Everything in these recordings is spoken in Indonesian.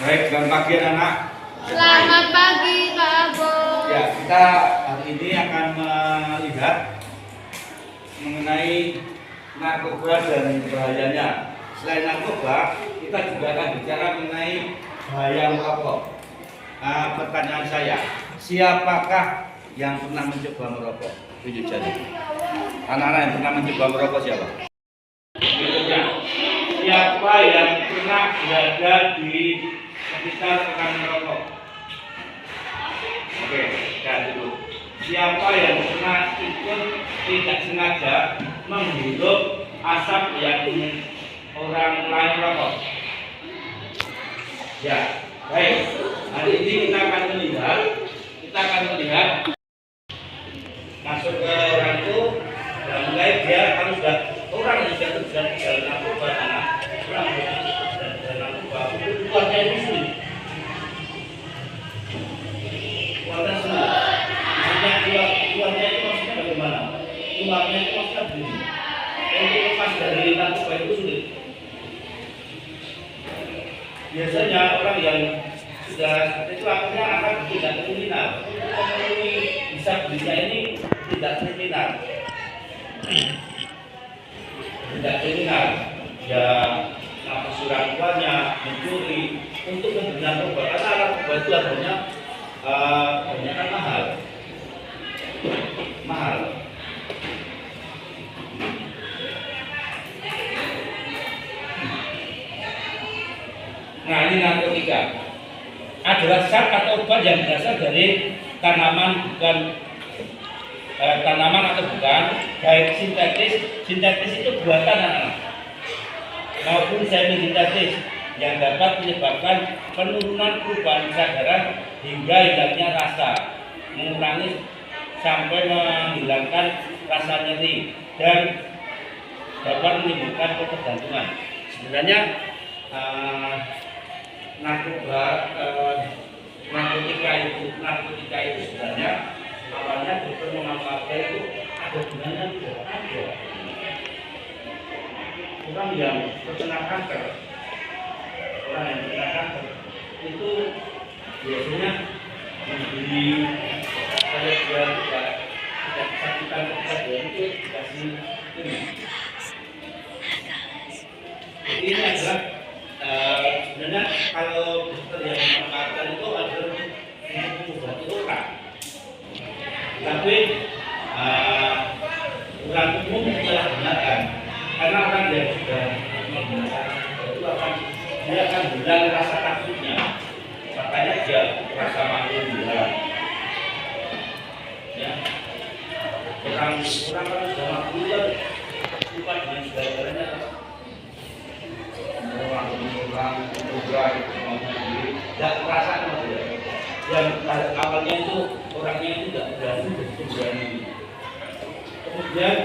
Baik, selamat pagi anak-anak. Selamat pagi Pak Abo. Ya, kita hari ini akan melihat mengenai narkoba dan bahayanya. Selain narkoba, kita juga akan bicara mengenai bahaya merokok. Pertanyaan saya, siapakah yang pernah mencoba merokok? Tunjuk jari. Anak-anak yang pernah mencoba merokok siapa? Siapa yang pernah berada di sekitar orang merokok? Oke, lihat dulu. Siapa yang pernah ikut tidak sengaja menghirup asap yang orang lain merokok? Ya, baik. Hari ini kita akan melihat masuk ke orang itu dan mulai dia kalau sudah orang yang sudah terjadi dalam narkoba, orang yang sudah dalam narkoba itu keluarnya itu sulit. Keluarnya sulit. Maksudnya keluarnya itu maksudnya bagaimana? Keluarnya itu maksudnya begini. Untuk lepas dari narkoba itu sulit. Biasanya orang yang sudah itu akhirnya akan tidak kriminal. Memenuhi bisa bisa ini tidak kriminal. Tidak kriminal. Ya apa surat tuanya mencuri untuk membeli narkoba karena narkoba itu harganya kan mahal. Nah, ini narkotika adalah zat atau obat yang berasal dari tanaman atau bukan, baik sintetis itu buatan anak maupun semi sintetis yang dapat menyebabkan penurunan perubahan kesadaran hingga hilangnya rasa, mengurangi sampai menghilangkan rasa nyeri dan dapat menimbulkan ketergantungan. Sebenarnya narkotika itu sebenarnya awalnya dokter mengamalkan itu ada gunanya tidak ada. Orang yang terkena kanker itu biasanya membeli kalau dia tidak kesakitan itu dikasih ini. Jadi ini adalah sebenarnya kalau dokter yang mengamalkan itu adalah untuk mengobati orang. Tapi orang umum telah gunakan karena orang yang sudah menggunakan itu dia akan hilang rasa takutnya, makanya dia rasa malu hilang. Ya, orang kalau sudah malu dia lupa dengan segala-galanya. Orang tidak merasa dia. Yang awalnya itu orangnya itu tidak berani. Kemudian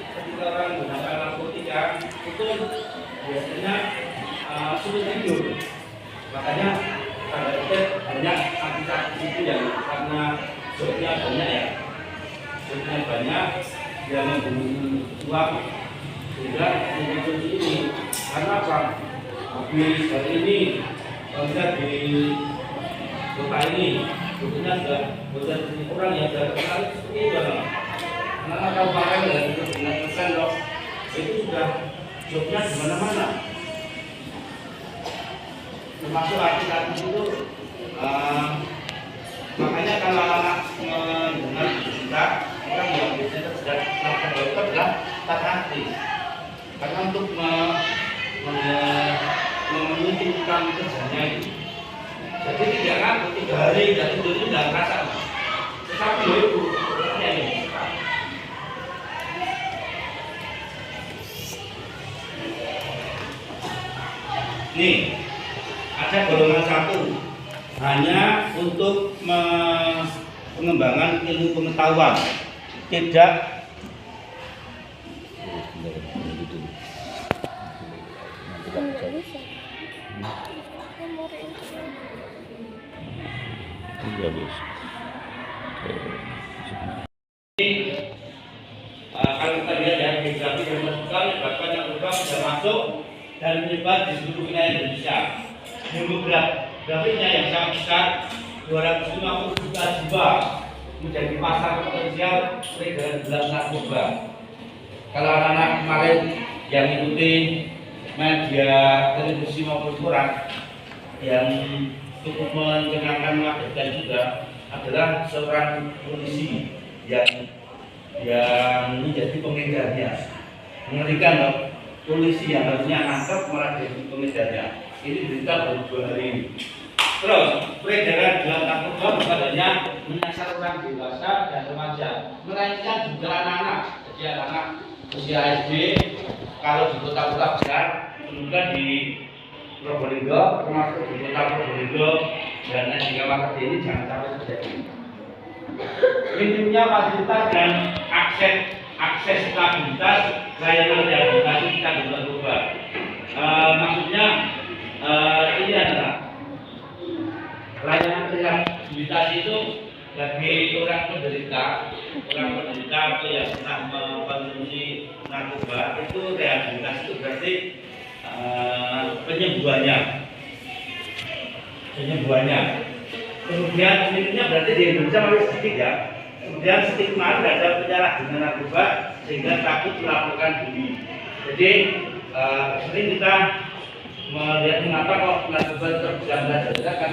ketika orang menggunakan narkotika itu biasanya sulit tidur. Makanya pada banyak aktivitas itu yang karena zotnya banyak dia membunuh uang sehingga mengkonsumsi ini. Karena apa? Habis hari ini bisa di kota ini bukannya sudah bukan orang yang sudah kenal seperti itu kan? Karena kalau pakai dengan pesan dok itu sudah jobnya di mana-mana, termasuk artis-artis itu. Makanya kalau anak mendengar cerita orang yang biasanya sudah melakukan dokter adalah para artis, karena untuk menunjukkan kerjanya itu. Jadi tidak ngaku 3 hari dan tidur itu tidak merasa. Tetapi itu sebenarnya ini. Nih, ada golongan 1 hanya untuk pengembangan ilmu pengetahuan, tidak kalau kita lihat ya geografi dan menyebabkan banyak lubang sudah masuk dan menyebar di seluruh wilayah Indonesia. demografinya yang sangat besar, 250 juta jiwa, menjadi pasar potensial peredaran gelap narkoba. Kalau anak-anak kemarin yang ikuti media televisi maupun koran yang cukup mencengangkan, mengagetkan juga adalah seorang polisi yang menjadi pengedarnya. Mengerikan loh, polisi yang harusnya nangkep malah jadi pengedarnya. Ini berita baru 2 hari ini. Terus peredaran gelap narkoba bukan hanya menyasar orang dewasa dan remaja, melainkan juga anak-anak. Jadi anak usia SD, kalau di kota-kota besar, juga di Probolinggo, termasuk di kota Probolinggo dan di Kabupaten ini jangan sampai terjadi. Minimnya fasilitas dan akses stabilitas layanan rehabilitasi kita narkoba. Maksudnya ini adalah layanan rehabilitasi itu bagi orang penderita atau yang pernah mengkonsumsi narkoba, itu rehabilitasi itu berarti penyembuhannya. Kemudian minimnya berarti di Indonesia masih sedikit ya. Kemudian stigma terhadap penyalahgunaan narkoba sehingga takut melaporkan diri. Jadi sering kita melihat mengapa kok narkoba terbilang karena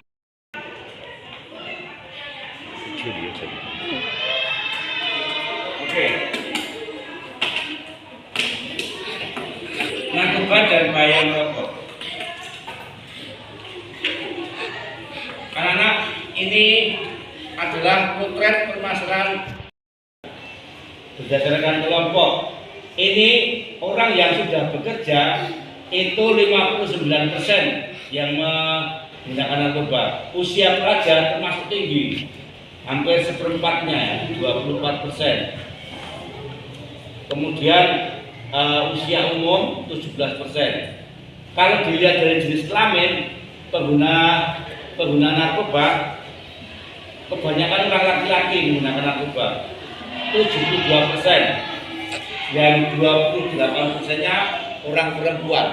oke. Narkoba dan bahaya merokok. Anak-anak, ini adalah potret permasalahan berdasarkan kelompok. Ini orang yang sudah bekerja itu 59% yang menggunakan narkoba. Usia pelajar termasuk tinggi, hampir seperempatnya, 24%. Kemudian usia umum 17%. Kalau dilihat dari jenis kelamin pengguna narkoba, kebanyakan orang laki-laki menggunakan narkoba, 72%, dan 28%-nya orang perempuan.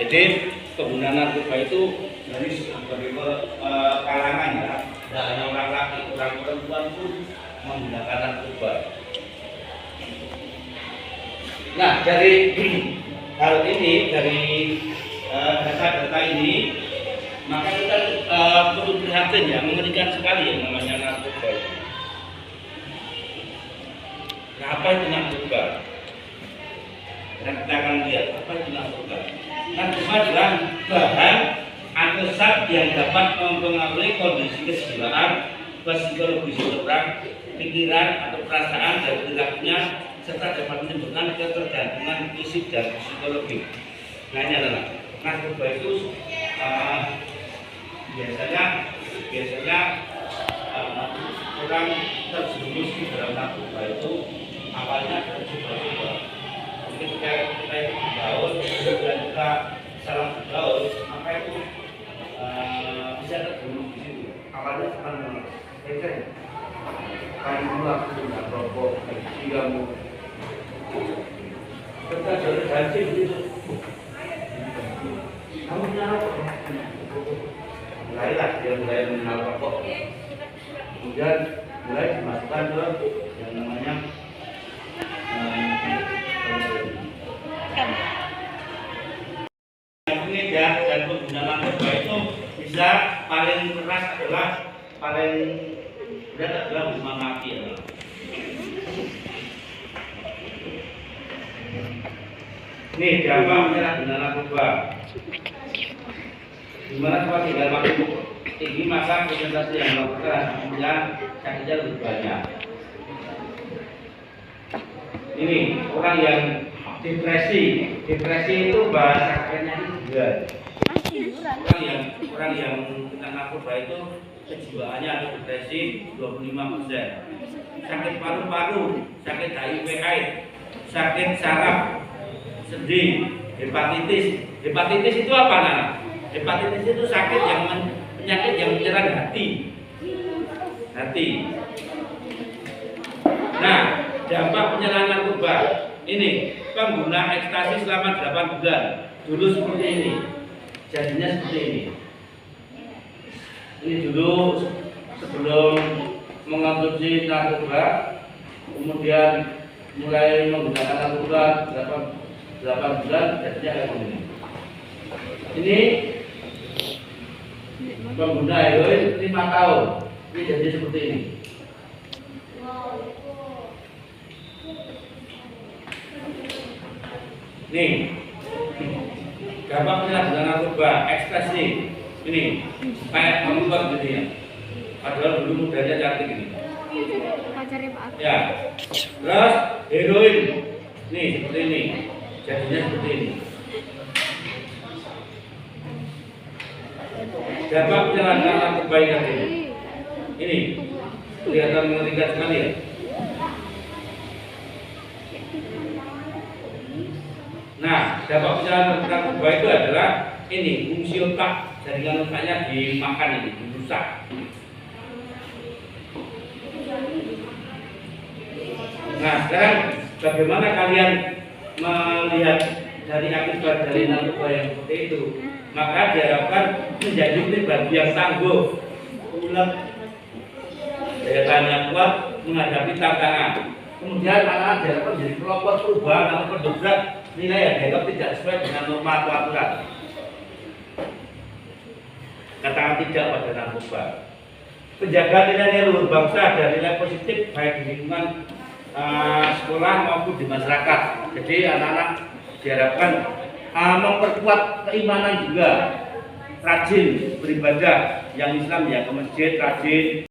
Jadi pengguna narkoba itu dari berbagai kalangan ya, tidak hanya orang laki, orang perempuan pun menggunakan narkoba. Nah, dari hal ini, dari data-data ini, maka kita perlu prihatin ya, mengerikan sekali yang namanya narkoba. Nah, apa itu narkoba? Dan kita akan lihat apa itu narkoba. Narkoba adalah bahan atau zat yang dapat mempengaruhi kondisi kejiwaan, psikologi seseorang, pikiran atau perasaan dan perilakunya, serta dapat menimbulkan ketergantungan fisik dan psikologi. Nah, ini adalah narkoba itu biasanya orang terjerumus di dalam narkoba itu awalnya dari coba-coba. Ketika kita ikut gaul dan kita salah gaul, maka itu bisa terjerumus di situ. Awalnya akan mengecek kamu aku tidak rokok, kamu kita janji begitu. Kamu nyala mulailah dia mulai mengenal rokok, kemudian mulai dimasukkan ke yang namanya pengedar dan pengguna narkoba itu bisa paling keras adalah paling berat adalah hukuman mati ya. Nih dampak penyalahgunaan narkoba. Dimana tempat tinggal makin tinggi, maka presentasi yang melakukan kemudian sakitnya lebih banyak. Ini orang yang depresi itu bahasa kerennya itu orang yang kena narkoba itu kejiwaannya ada depresi 25%. Sakit paru-paru, sakit HIV/AIDS, sakit saraf, sedih, hepatitis. Hepatitis itu apa nak? Hepatitis itu sakit penyakit yang menyerang hati. Nah, dampak penyalahgunaan narkoba ini pengguna ekstasi selama 8 bulan dulu seperti ini. jadinya seperti ini. Ini dulu sebelum mengonsumsi narkoba, kemudian mulai menggunakan narkoba 8 bulan, jadinya kayak gini. Ini pengguna heroin 5 tahun, ini jadi seperti ini. Nih, gampang penyalahgunaan narkoba, ekstasi, ini kayak mengubah gitu ya. Padahal dulu mudanya cantik ini. Pacarnya Pak Agus. Ya, terus heroin, nih seperti ini, jadinya seperti ini. Dampak penyalahgunaan narkoba ini kelihatan mengerikan sekali ya. Nah, dampak penyalahgunaan narkoba itu adalah ini fungsi otak, jaringan otaknya dimakan ini, dirusak. Nah, sekarang bagaimana kalian melihat dari akibat dari narkoba yang seperti itu? Maka diharapkan menjadi pribadi yang tangguh, ulet, daya tahannya kuat menghadapi tantangan. Kemudian anak-anak diharapkan menjadi pelopor perubahan atau pendobrak nilai yang dianggap tidak sesuai dengan norma atau aturan. Katakan tidak pada narkoba. Penjaga nilai luhur bangsa dan nilai positif baik di lingkungan sekolah maupun di masyarakat. Jadi anak-anak diharapkan memperkuat keimanan juga, rajin beribadah, yang Islam ya ke masjid, rajin